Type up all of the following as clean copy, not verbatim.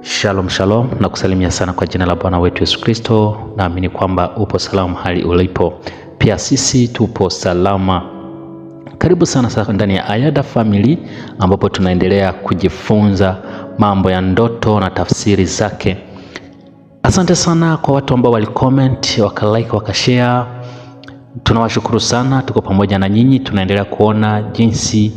Shalom shalom, na kusalimia sana kwa jina la Bwana wetu Yesu Kristo. Naamini kwamba upo salama hali ulipo, pia sisi tupo salama. Karibu sana ndani ya Ayada Family, ambapo tunaendelea kujifunza mambo ya ndoto na tafsiri zake. Asante sana kwa watu ambao walicomment, wakalike, wakashare. Tunawashukuru sana, tuko pamoja na nyinyi. Tunaendelea kuona jinsi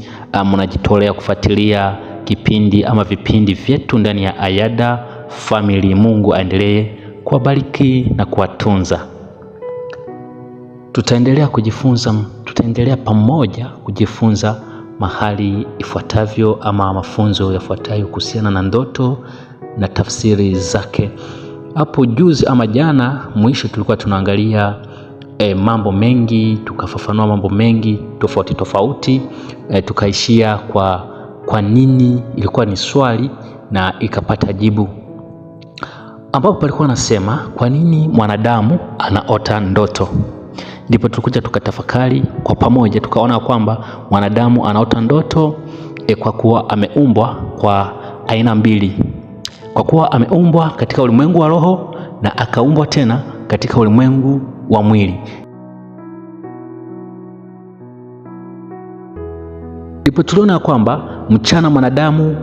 mnajitolea kufuatilia kipindi ama vipindi vyetu ndani ya Ayada Family. Mungu aendelee kuwabariki na kuwatunza. Tutaendelea pamoja kujifunza mahali ifuatavyo ama mafunzo yafuatayo kuhusiana na ndoto na tafsiri zake. Hapo juzi ama jana mwisho tulikuwa tunaangalia mambo mengi, tukafafanua mambo mengi tofauti, tukaishia kwa nini, ilikuwa ni swali na ikapata jibu, ambapo palikuwa nasema kwa nini mwanadamu anaota ndoto. Ndipo tulikuja tukatafakari kwa pamoja, tukaona kwamba mwanadamu anaota ndoto kwa kuwa ameumbwa kwa aina mbili, kwa kuwa ameumbwa katika ulimwengu wa roho na akaumbwa tena katika ulimwengu wa mwili. Ndipo tuliona kwamba mchana mwanadamu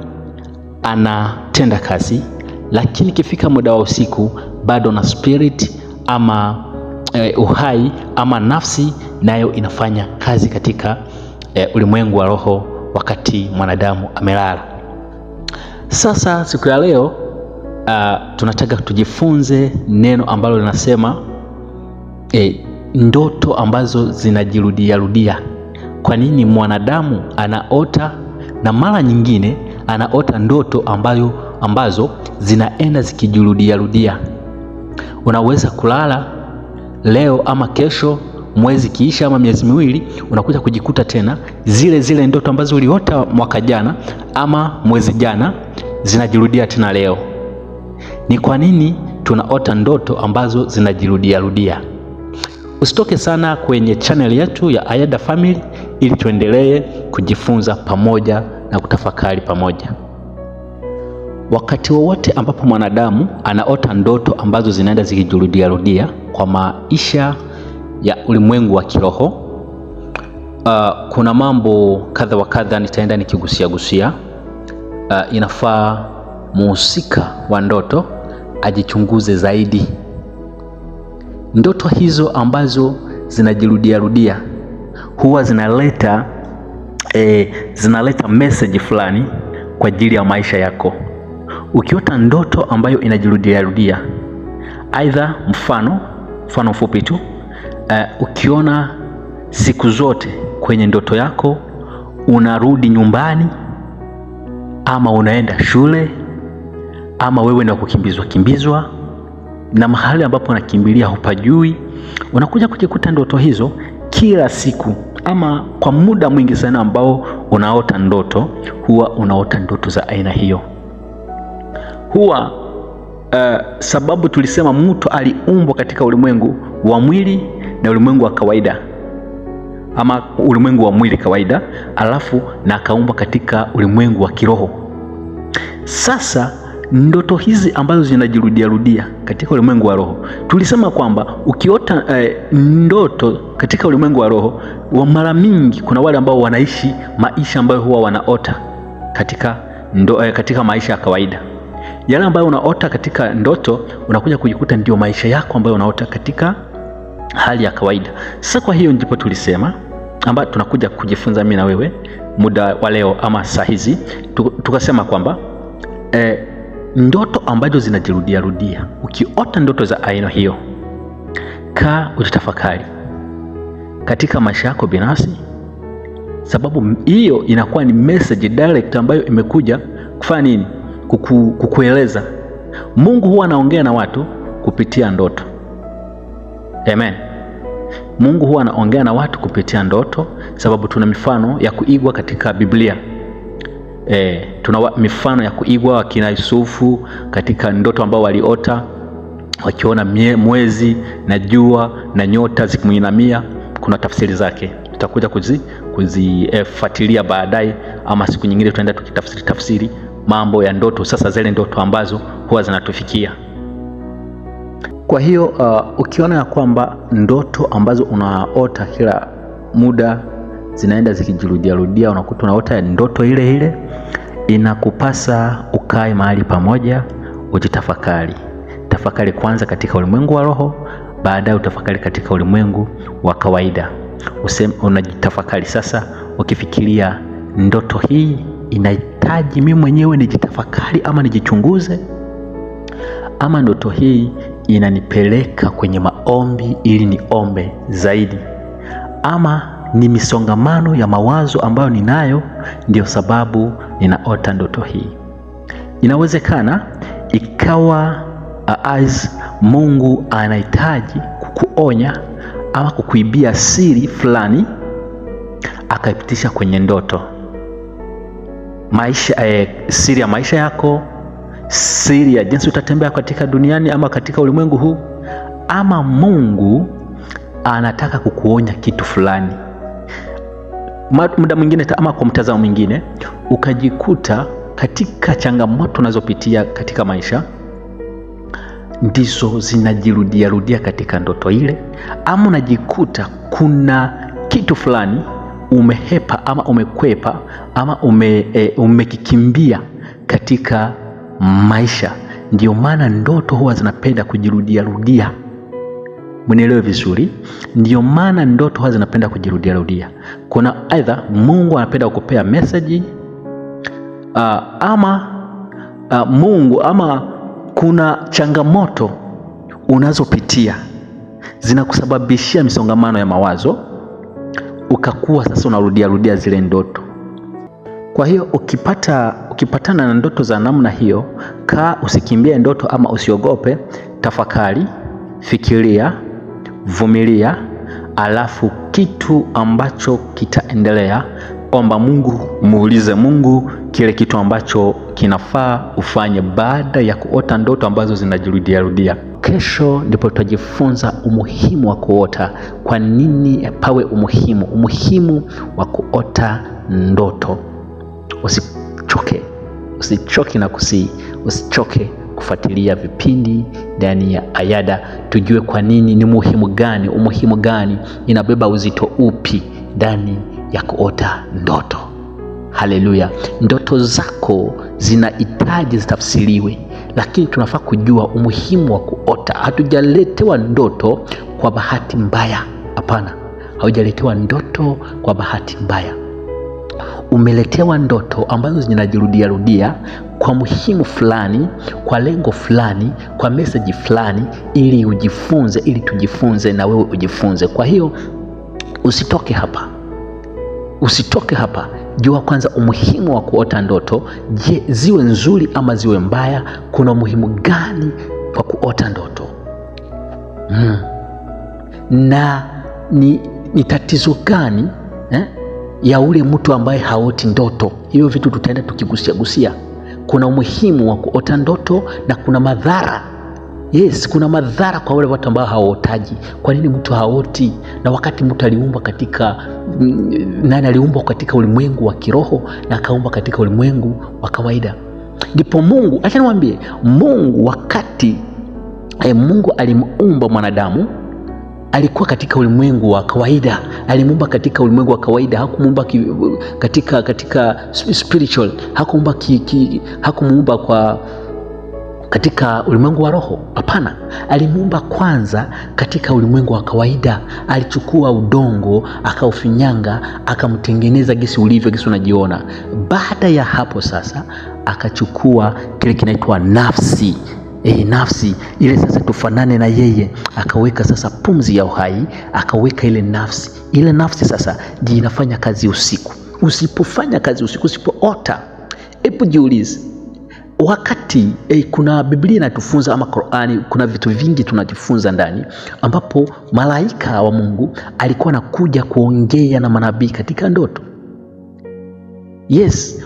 anatenda kazi, lakini ikifika muda wa usiku bado na spirit ama uhai ama nafsi nayo inafanya kazi katika ulimwengu wa roho wakati mwanadamu amelala. Sasa siku ya leo tunataka tujifunze neno ambalo linasema ndoto ambazo zinajirudia. Kwa nini mwanadamu anaota na mara nyingine anaota ndoto ambazo zinaenda zikijirudia. Unaweza kulala leo ama kesho, mwezi kiisha ama miezi miwili, unakuja kujikuta tena zile ndoto ambazo uliota mwaka jana ama mwezi jana zinajirudia tena leo. Ni kwa nini tunaota ndoto ambazo zinajirudia? Usitoke sana kwenye channel yetu ya Ayada Family ili tuendelee kujifunza pamoja na kutafakari pamoja. Wakati wowote ambapo mwanadamu anaota ndoto ambazo zinaenda zikijirudia kwa maisha ya ulimwengu wa kiroho, kuna mambo kadha wa kadha nitaenda nikigusia. Inafaa muhusika wa ndoto ajichunguze zaidi. Ndoto hizo ambazo zinajirudia huwa zinaleta message fulani kwa ajili ya maisha yako. Ukiota ndoto ambayo inajirudia, aidha mfano mfupi tu, ukiona siku zote kwenye ndoto yako unarudi nyumbani ama unaenda shule ama wewe na kukimbizwa na mahali ambapo unakimbilia hupajui, unakuja kujikuta ndoto hizo kila siku ama kwa muda mwingi sana ambao unaota ndoto, huwa unaota ndoto za aina hiyo. Huwa sababu tulisema mtu aliumbwa katika ulimwengu wa mwili na ulimwengu wa kawaida, ama ulimwengu wa mwili kawaida, alafu na akaumbwa katika ulimwengu wa kiroho. Sasa ndoto hizi ambazo zinajirudia katika ulimwengu wa roho, tulisema kwamba ukiota ndoto katika ulimwengu wa roho, wa mara mingi kuna wale ambao wanaishi maisha ambayo huwa wanaota katika maisha ya kawaida. Yale ambayo unaota katika ndoto unakuja kujikuta ndio maisha yako ambayo unaota katika hali ya kawaida. Sasa kwa hiyo ndipo tulisema ambapo tunakuja kujifunza mimi na wewe muda wa leo ama saa hizi, tukasema kwamba ndoto ambazo zinajirudia, ukiota ndoto za aina hiyo, kaa utafakari katika maisha yako binafsi, sababu hiyo inakuwa ni message direct ambayo imekuja kufanya nini? Kukueleza. Mungu huwa anaongea na watu kupitia ndoto. Amen. Mungu huwa anaongea na watu kupitia ndoto, sababu tuna mifano ya kuigwa katika Biblia. Tuna mifano ya kuigwa wakina Yusufu katika ndoto ambao waliota wakiona mwezi na jua na nyota zikimuinamia. Kuna tafsiri zake, tutakuja kuzifuatilia baadaye, ama siku nyingine tutaenda tukitafsiri mambo ya ndoto, sasa zile ndoto ambazo huwa zinatufikia. Kwa hiyo ukiona ya kwamba ndoto ambazo unaota kila muda zinaenda zikijirudia, unakuta unaota ndoto ile ile, inakupasa ukae mahali pamoja, ujitafakari. Tafakari kwanza katika ulimwengu wa roho, baadaye utafakari katika ulimwengu wa kawaida. Unajitafakari sasa, ukifikiria ndoto hii inahitaji mimi mwenyewe nijitafakari ama nijichunguze, ama ndoto hii inanipeleka kwenye maombi ili niombe zaidi, ama ni misongamano ya mawazo ambayo ninayo ndio sababu ninaota ndoto hii. Inawezekana ikawa Mungu anahitaji kukuonya ama kukuibia siri fulani akaipitisha kwenye ndoto. Siri ya maisha yako, siri ya jinsi utatembea katika duniani ama katika ulimwengu huu, ama Mungu anataka kukuonya kitu fulani. Muda mwingine ama kwa mtazamo mwingine ukajikuta katika changamoto unazopitia katika maisha ndizo zinajirudia katika ndoto ile, ama unajikuta kuna kitu fulani umehepa ama umekwepa ama umekikimbia katika maisha. Ndio maana ndoto huwa zinapenda kujirudia. Mnielewe vizuri, ndio maana ndoto huwa zinapenda kujirudia. Kuna either Mungu anapenda kukupea message Mungu ama kuna changamoto unazopitia zinakusababishia misongamano ya mawazo, ukakuwa sasa unarudia zile ndoto. Kwa hiyo ukipatana na ndoto za namna hiyo, usikimbie ndoto ama usiogope. Tafakari, fikiria, vumilia, alafu kitu ambacho kitaendelea, omba Mungu, muulize Mungu kile kitu ambacho kinafaa ufanye baada ya kuota ndoto ambazo zinajirudia. Kesho ndipo tutajifunza umuhimu wa kuota. Kwa nini pawe umuhimu wa kuota ndoto. Usichoke na usichoke kufuatilia vipindi ndani ya Ayada, tujue kwa nini, ni umuhimu gani, inabeba uzito upi ndani ya kuota ndoto. Haleluya! Ndoto zako zinahitaji zitafsiriwe, lakini tunafaa kujua umuhimu wa kuota. Hatujaletewa ndoto kwa bahati mbaya. Hapana, haujaletewa ndoto kwa bahati mbaya. Umeletewa ndoto ambazo zinajirudia kwa muhimu fulani, kwa lengo fulani, kwa message fulani, ili ujifunze, ili tujifunze na wewe ujifunze. Kwa hiyo usitoke hapa. Jua kwanza umuhimu wa kuota ndoto. Je, ziwe nzuri ama ziwe mbaya, kuna umuhimu gani kwa kuota ndoto? Na ni tatizo gani ya ule mtu ambaye haoti ndoto? Hiyo vitu tutaenda tukigusia. Kuna umuhimu wa kuota ndoto na kuna madhara. Yes, kuna madhara kwa wale watu ambao hawaotaji. Kwa nini mtu haoti? Na wakati mtu aliumbwa katika ulimwengu wa kiroho na akaumbwa katika ulimwengu wa kawaida. Ndipo Mungu, acha niwaambie, Mungu wakati Mungu alimuumba mwanadamu alikuwa katika ulimwengu wa kawaida. Alimuumba katika ulimwengu wa kawaida, hakumuumba katika spiritual, hakumuumba katika ulimwengu wa roho. Hapana, alimuumba kwanza katika ulimwengu wa kawaida. Alichukua udongo, akaufinyanga, akamtengeneza gisi ulivyo, gisi unajiona. Baada ya hapo sasa akachukua kile kinaitwa nafsi. Nafsi ile sasa tufanane na yeye, akaweka sasa pumzi ya uhai, akaweka ile nafsi. Ile nafsi sasa ndiyo inafanya kazi usiku. Usipofanya kazi usiku, usipoota, hebu jiulize, wakati kuna Biblia inatufunza ama Qur'ani, kuna vitu vingi tunajifunza ndani, ambapo malaika wa Mungu alikuwa anakuja kuongea na manabii katika ndoto. Yes,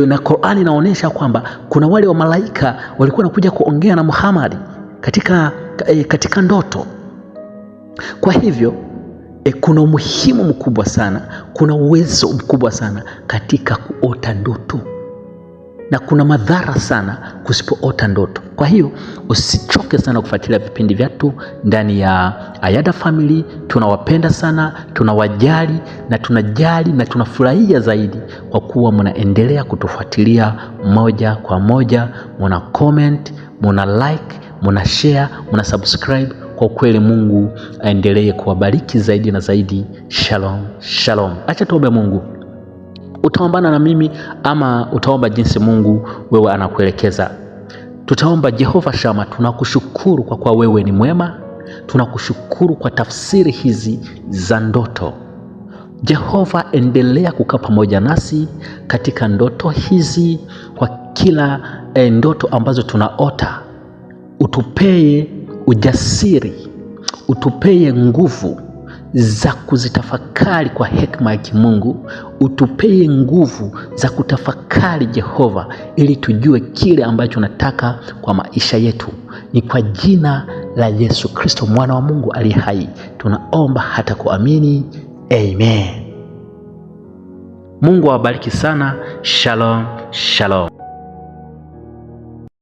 na Qur'ani inaonyesha kwamba kuna wale wa malaika walikuwa wanakuja kuongea na Muhammad katika ndoto. Kwa hivyo kuna umuhimu mkubwa sana, kuna uwezo mkubwa sana katika kuota ndoto. na kuna madhara sana kusipoota ndoto. Kwa hiyo usichoke sana kufuatilia vipindi vyetu ndani ya Ayada Family. Tunawapenda sana, tunawajali na tunafurahia zaidi kwa kuwa mnaendelea kutufuatilia moja kwa moja, mna comment, mna like, mna share, mna subscribe. Kwa kweli Mungu aendelee kuwabariki zaidi na zaidi. Shalom, shalom. Acha tuombe. Mungu, utaombana na mimi ama utaomba jinsi Mungu wewe anakuelekeza? Tutaomba. Jehova Shama, tunakushukuru kwa kuwa wewe ni mwema. Tunakushukuru kwa tafsiri hizi za ndoto. Jehova, endelea kukaa pamoja nasi katika ndoto hizi, kwa kila ndoto ambazo tunaota. Utupee ujasiri, utupee nguvu za kuzitafakari kwa hekima ya kimungu. Utupee nguvu za kutafakari Jehova, ili tujue kile ambacho unataka kwa maisha yetu. Ni kwa jina la Yesu Kristo mwana wa Mungu aliye hai tunaomba hata kuamini. Amen. Mungu awabariki sana. Shalom, shalom.